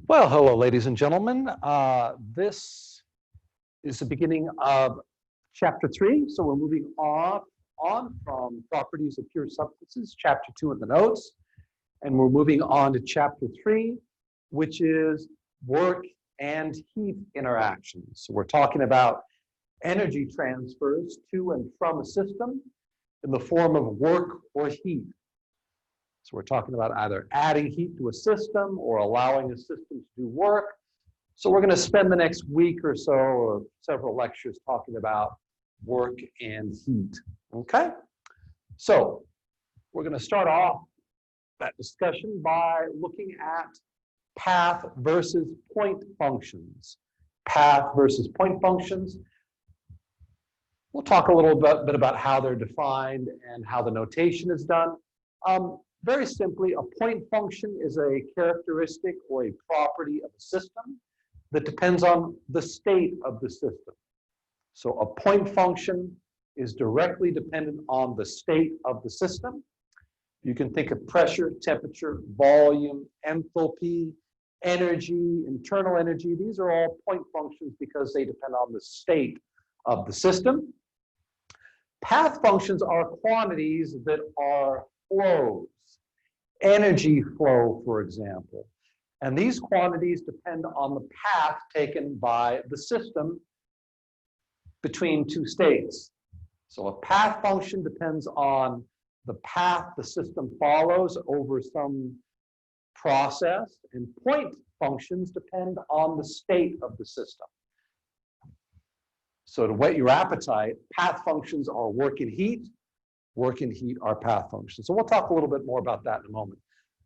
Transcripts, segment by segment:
Well, hello, ladies and gentlemen. This is the beginning of chapter 3. So we're moving on from properties of pure substances, chapter 2 in the notes. And we're moving on to chapter 3, which is work and heat interactions. So we're talking about energy transfers to and from a system in the form of work or heat. So we're talking about either adding heat to a system or allowing a system to do work. So we're going to spend the next week or so or several lectures talking about work and heat. Okay? So we're going to start off that discussion by looking at path versus point functions. Path versus point functions. We'll talk a little bit about how they're defined and how the notation is done. Very simply, a point function is a characteristic or a property of a system that depends on the state of the system. So a point function is directly dependent on the state of the system. You can think of pressure, temperature, volume, enthalpy, energy, internal energy. These are all point functions because they depend on the state of the system. Path functions are quantities that are flows. Energy flow, for example. And these quantities depend on the path taken by the system between two states. So a path function depends on the path the system follows over some process, and point functions depend on the state of the system. So to whet your appetite, path functions are work and heat. Work and heat are path functions. So we'll talk a little bit more about that in a moment.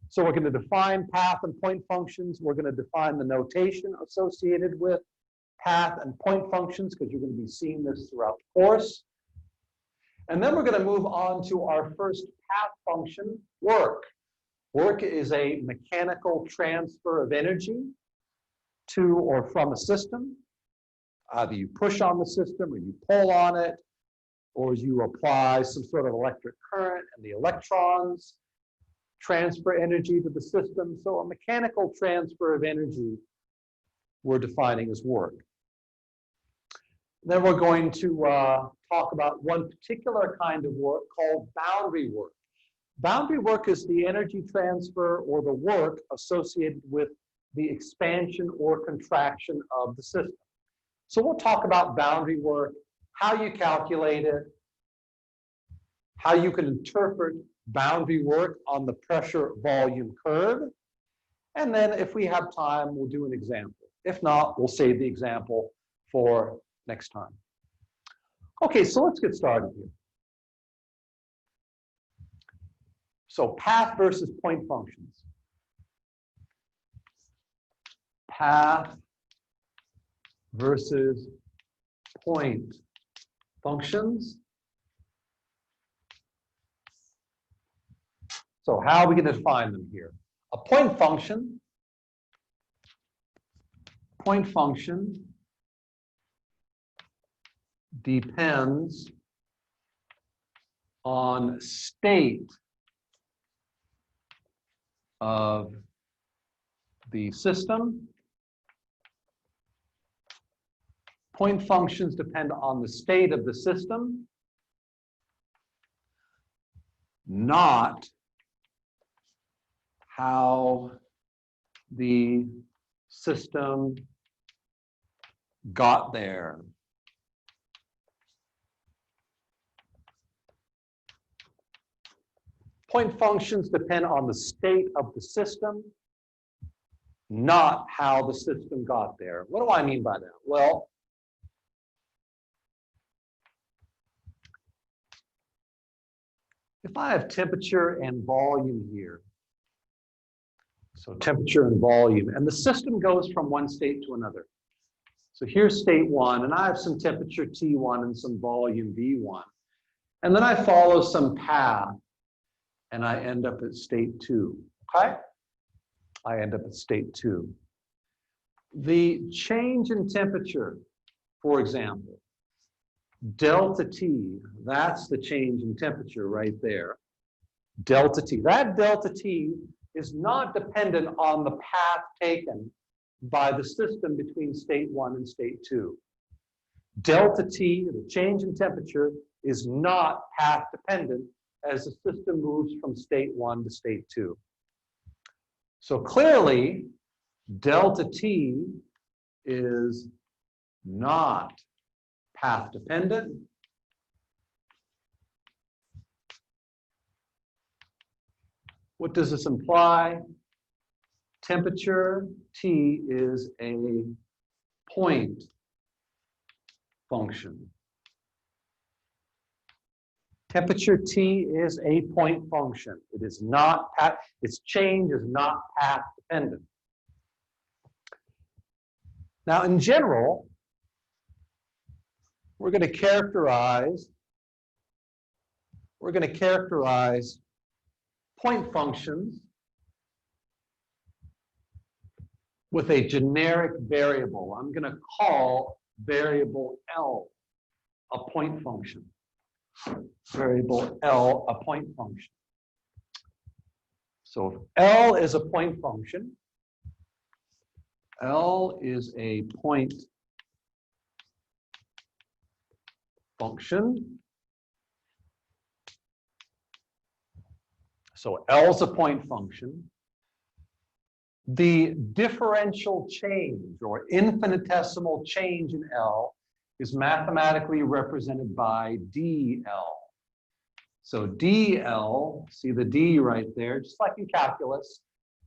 So we're going to define path and point functions. We're going to define the notation associated with path and point functions because you're going to be seeing this throughout the course. And then we're going to move on to our first path function, work. Work is a mechanical transfer of energy to or from a system. Either you push on the system or you pull on it, or you apply some sort of electric current and the electrons transfer energy to the system. So a mechanical transfer of energy we're defining as work. Then we're going to talk about one particular kind of work called boundary work. Boundary work is the energy transfer or the work associated with the expansion or contraction of the system. So we'll talk about boundary work, how you calculate it, how you can interpret boundary work on the pressure volume curve. And then if we have time, we'll do an example. If not, we'll save the example for next time. Okay, so let's get started here. So path versus point functions. Path versus point functions. So how are we going to define them here? A point function depends on state of the system. Point functions depend on the state of the system, not how the system got there. Point functions depend on the state of the system, not how the system got there. What do I mean by that? Well, if I have temperature and volume here, so temperature and volume, and the system goes from one state to another. So here's state 1, and I have some temperature T1 and some volume V1. And then I follow some path, and I end up at state 2, okay? I end up at state 2. The change in temperature, for example, delta T, that's the change in temperature right there. Delta T. That delta T is not dependent on the path taken by the system between state 1 and state 2. Delta T, the change in temperature, is not path dependent as the system moves from state 1 to state 2. So clearly, delta T is not path dependent. What does this imply? Temperature T is a point function. Temperature T is a point function. It is not path, its change is not path dependent. Now, in general, we're going to characterize point functions with a generic variable. I'm going to call variable L a point function. Variable L a point function. So if L is a point function, L is a point function. So L is a point function. The differential change or infinitesimal change in L is mathematically represented by dl. So dl, see the d right there, just like in calculus,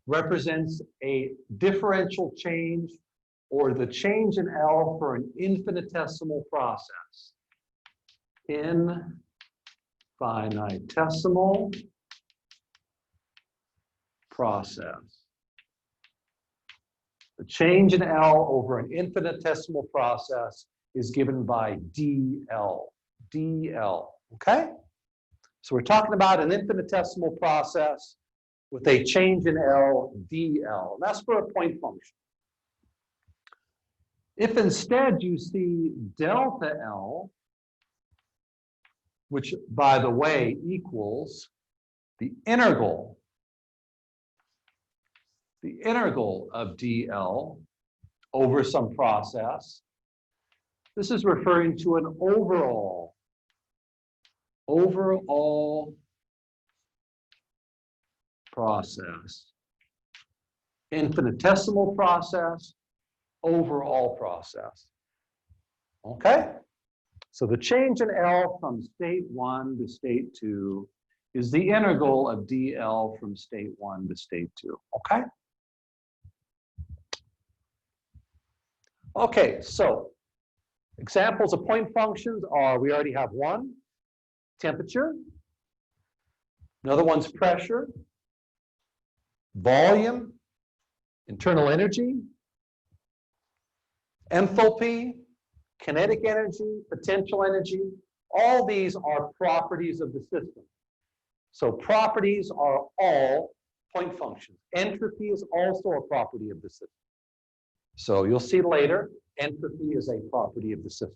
represents a differential change or the change in L for an infinitesimal process. Infinitesimal process. The change in L over an infinitesimal process is given by dl. dl, okay? So we're talking about an infinitesimal process with a change in L, dl. That's for a point function. If instead you see delta L, which, by the way, equals the integral of dl over some process, this is referring to an overall process. Infinitesimal process, overall process. Okay? So the change in L from state 1 to state 2 is the integral of dl from state 1 to state 2. Okay? Okay, so examples of point functions are, we already have one, temperature. Another one's pressure, volume, internal energy, enthalpy, kinetic energy, potential energy. All these are properties of the system. So properties are all point functions. Entropy is also a property of the system. So you'll see later, entropy is a property of the system.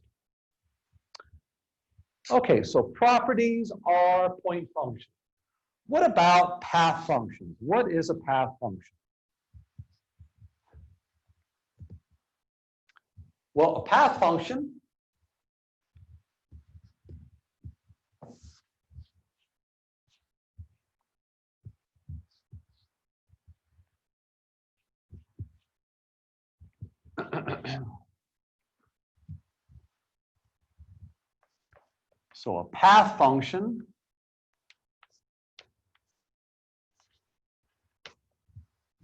Okay, so properties are point functions. What about path functions? What is a path function? Well, a path function so a path function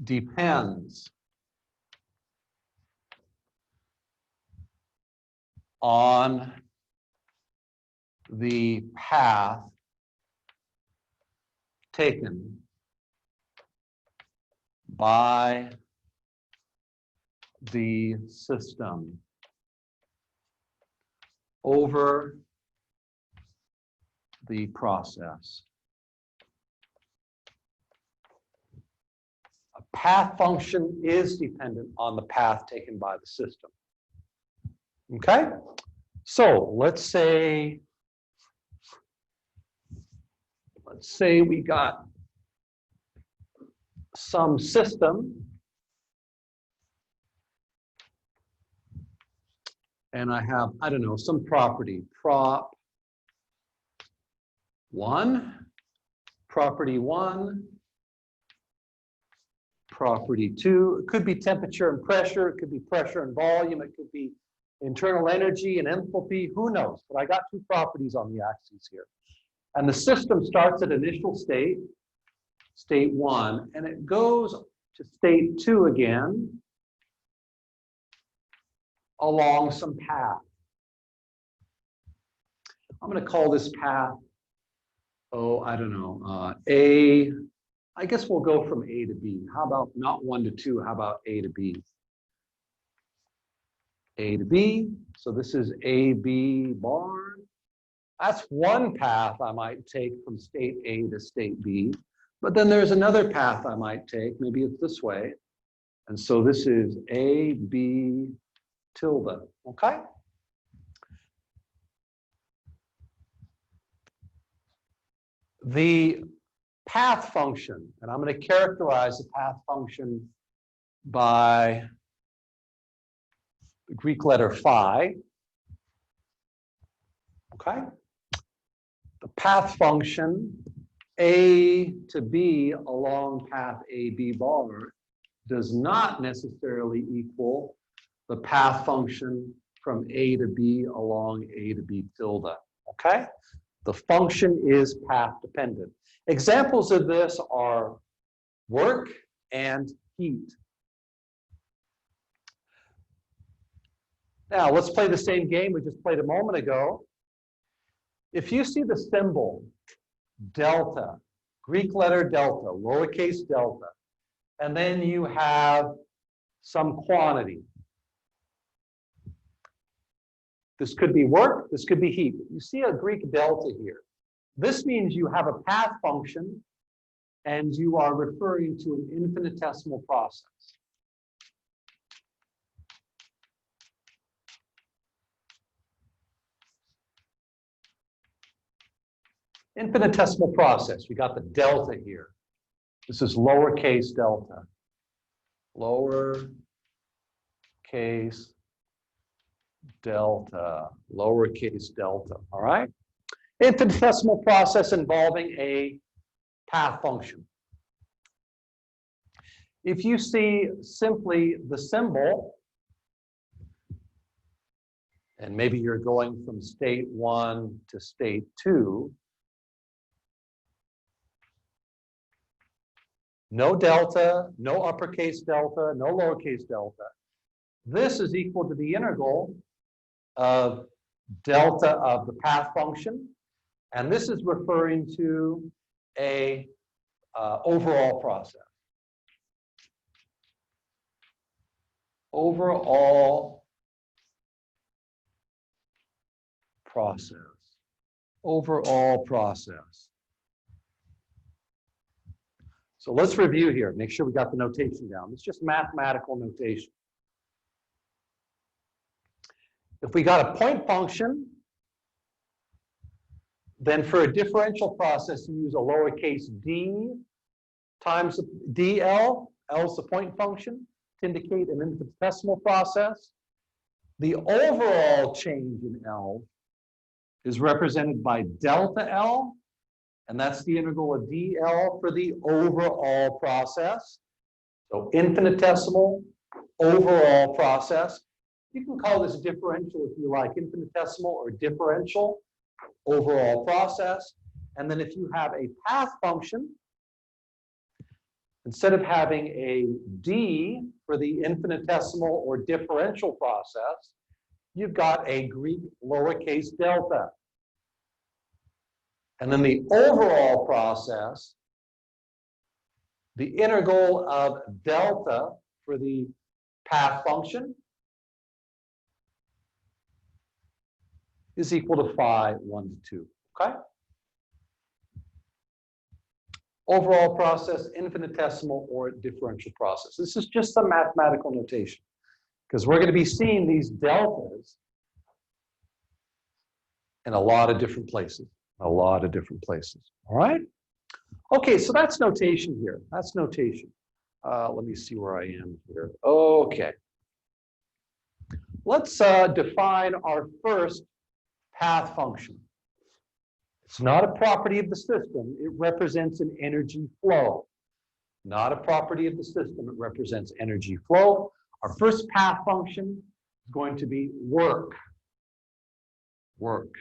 depends on the path taken by the system over the process. A path function is dependent on the path taken by the system. Okay? So let's say we got some system and I have, I don't know, some property, prop 1, property 1, property 2. It could be temperature and pressure, it could be pressure and volume, it could be internal energy and enthalpy, who knows? But I got 2 properties on the axes here. And the system starts at initial state, state 1, and it goes to state 2 again along some path. I'm going to call this path, oh, I don't know, A. I guess we'll go from A to B. How about not 1 to 2, how about A to B? A to B, so this is AB bar. That's one path I might take from state A to state B. But then there's another path I might take, maybe it's this way. And so this is AB tilde, okay? The path function, and I'm going to characterize the path function by the Greek letter phi, okay? The path function A to B along path AB bar does not necessarily equal the path function from A to B along A to B tilde, okay? The function is path dependent. Examples of this are work and heat. Now, let's play the same game we just played a moment ago. If you see the symbol delta, Greek letter delta, lowercase delta, and then you have some quantity. This could be work, this could be heat. You see a Greek delta here. This means you have a path function and you are referring to an infinitesimal process. Infinitesimal process, we got the delta here. This is lowercase delta. Lowercase delta, lowercase delta, all right? Infinitesimal process involving a path function. If you see simply the symbol, and maybe you're going from state 1 to state 2, no delta, no uppercase delta, no lowercase delta. This is equal to the integral of delta of the path function, and this is referring to a overall process. Overall process. Overall process. So let's review here, make sure we got the notation down. It's just mathematical notation. If we got a point function, then for a differential process, you use a lowercase d times dl. L is the point function to indicate an infinitesimal process. The overall change in L is represented by delta L, and that's the integral of dl for the overall process. So infinitesimal, overall process. You can call this differential if you like, infinitesimal or differential, overall process. And then if you have a path function, instead of having a d for the infinitesimal or differential process, you've got a Greek lowercase delta. And then the overall process, the integral of delta for the path function is equal to phi 1 to 2, okay? Overall process, infinitesimal or differential process. This is just some mathematical notation because we're going to be seeing these deltas in a lot of different places, all right? Okay, so that's notation here. That's notation. Let me see where I am here. Okay. let's define our first path function. It's not a property of the system. It represents an energy flow. Not a property of the system. It represents energy flow. Our first path function is going to be work. Work.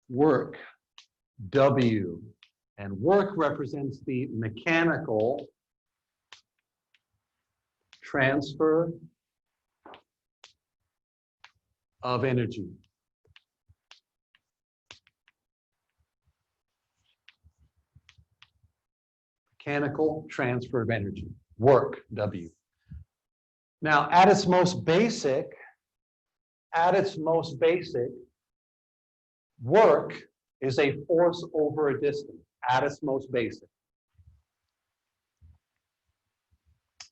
Work, W. And work represents the mechanical transfer of energy. Mechanical transfer of energy. Work, W. Now, at its most basic, work is a force over a distance, at its most basic.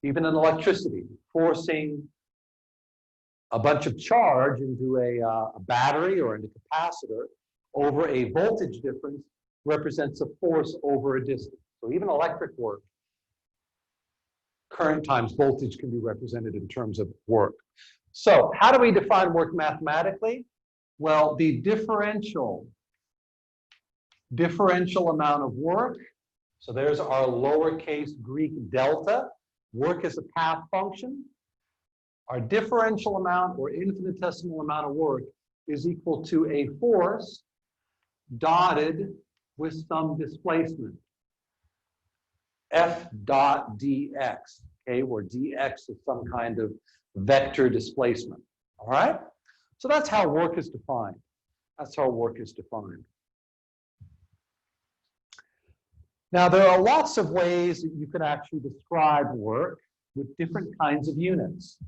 Even in electricity, forcing a bunch of charge into a battery or into a capacitor over a voltage difference represents a force over a distance. So even electric work, current times voltage can be represented in terms of work. So how do we define work mathematically? Well, the differential amount of work, so there's our lowercase Greek delta. Work is a path function. Our differential amount or infinitesimal amount of work is equal to a force dotted with some displacement. F dot dx, okay, where dx is some kind of vector displacement. All right? So that's how work is defined. That's how work is defined. Now, there are lots of ways that you can actually describe work with different kinds of units,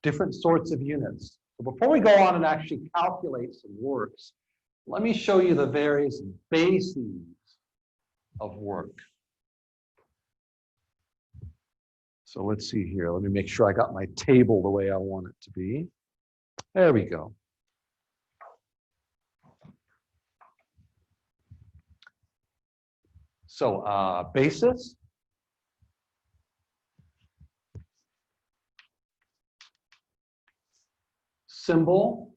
different sorts of units. So before we go on and actually calculate some works, let me show you the various bases of work. So let's see here. Let me make sure I got my table the way I want it to be. There we go. So basis. Symbol.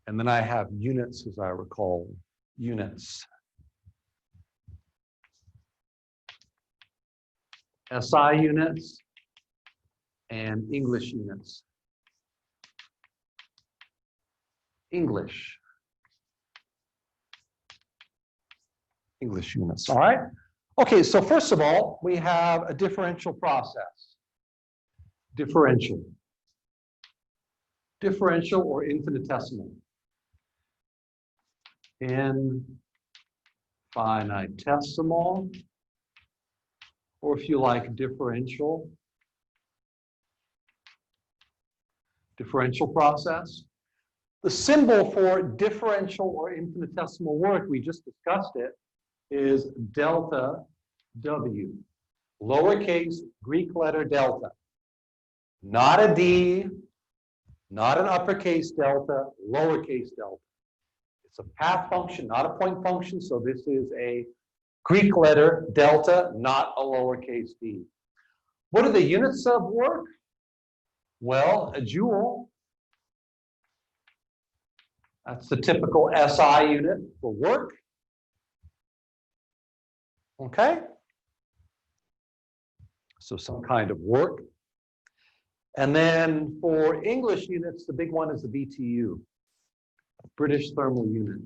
And then I have units, as I recall, units. SI units and English units. English units, all right? Okay, so first of all, we have a differential process. Differential or infinitesimal. Infinitesimal, or if you like, differential process. The symbol for differential or infinitesimal work, we just discussed it, is delta W. Lowercase Greek letter delta. Not a D, not an uppercase delta, lowercase delta. It's a path function, not a point function, so this is a Greek letter delta, not a lowercase d. What are the units of work? Well, a joule. That's the typical SI unit for work. Okay? So some kind of work. And then for English units, the big one is the BTU, British Thermal Unit.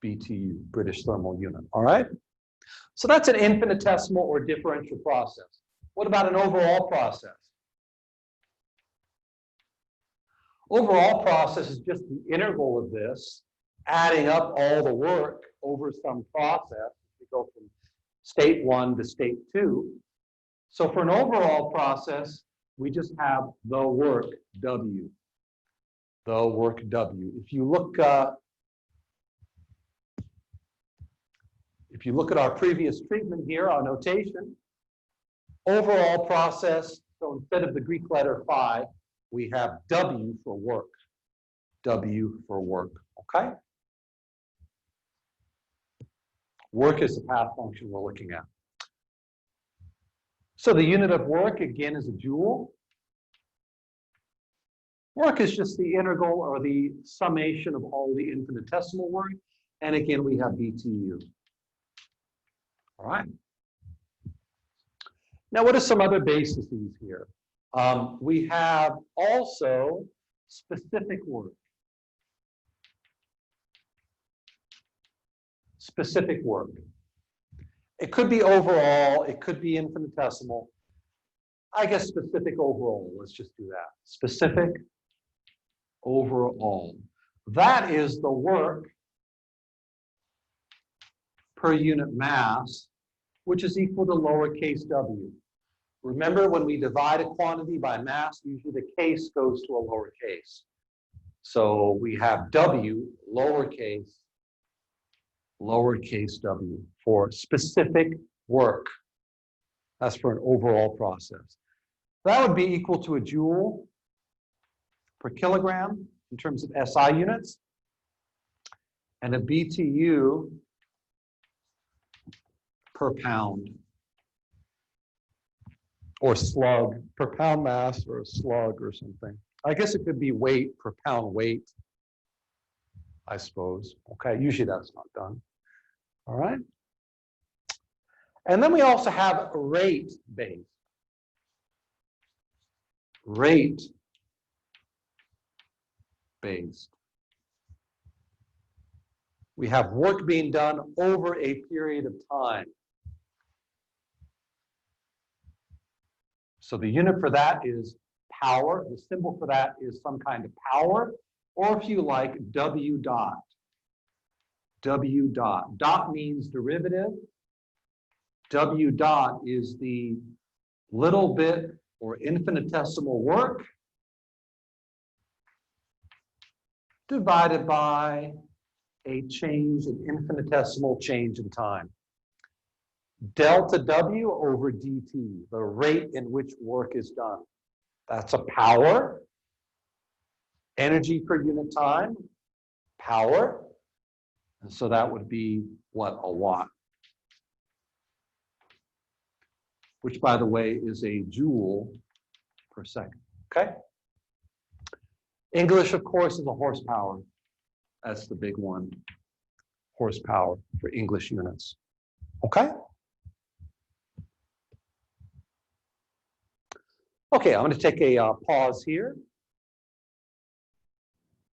BTU, British Thermal Unit, all right? So that's an infinitesimal or differential process. What about an overall process? Overall process is just the interval of this, adding up all the work over some process. We go from state 1 to state 2. So for an overall process, we just have the work W. The work W. If you look at our previous treatment here, our notation, overall process, so instead of the Greek letter phi, we have W for work. W for work, okay? Work is the path function we're looking at. So the unit of work, again, is a joule. Work is just the integral or the summation of all the infinitesimal work. And again, we have BTU. All right. Now, what are some other bases here? We have also specific work. Specific work. It could be overall, it could be infinitesimal. I guess specific overall, let's just do that. Specific overall. That is the work per unit mass, which is equal to lowercase w. Remember, when we divide a quantity by mass, usually the case goes to a lowercase. So we have w, lowercase w for specific work. That's for an overall process. That would be equal to a joule per kilogram in terms of SI units, and a BTU per pound, or slug, per pound mass, or a slug or something. I guess it could be weight per pound weight, I suppose. Okay, usually that's not done. All right. And then we also have rate based. Rate based. We have work being done over a period of time. So the unit for that is power. The symbol for that is some kind of power, or if you like, W dot. W dot. Dot means derivative. W dot is the little bit or infinitesimal work divided by a change, an infinitesimal change in time. Delta W over dt, the rate in which work is done. That's a power. Energy per unit time, power. And so that would be what? A watt. Which, by the way, is a joule per second. Okay? English, of course, is a horsepower. That's the big one. Horsepower for English units. Okay? Okay, I'm going to take a pause here.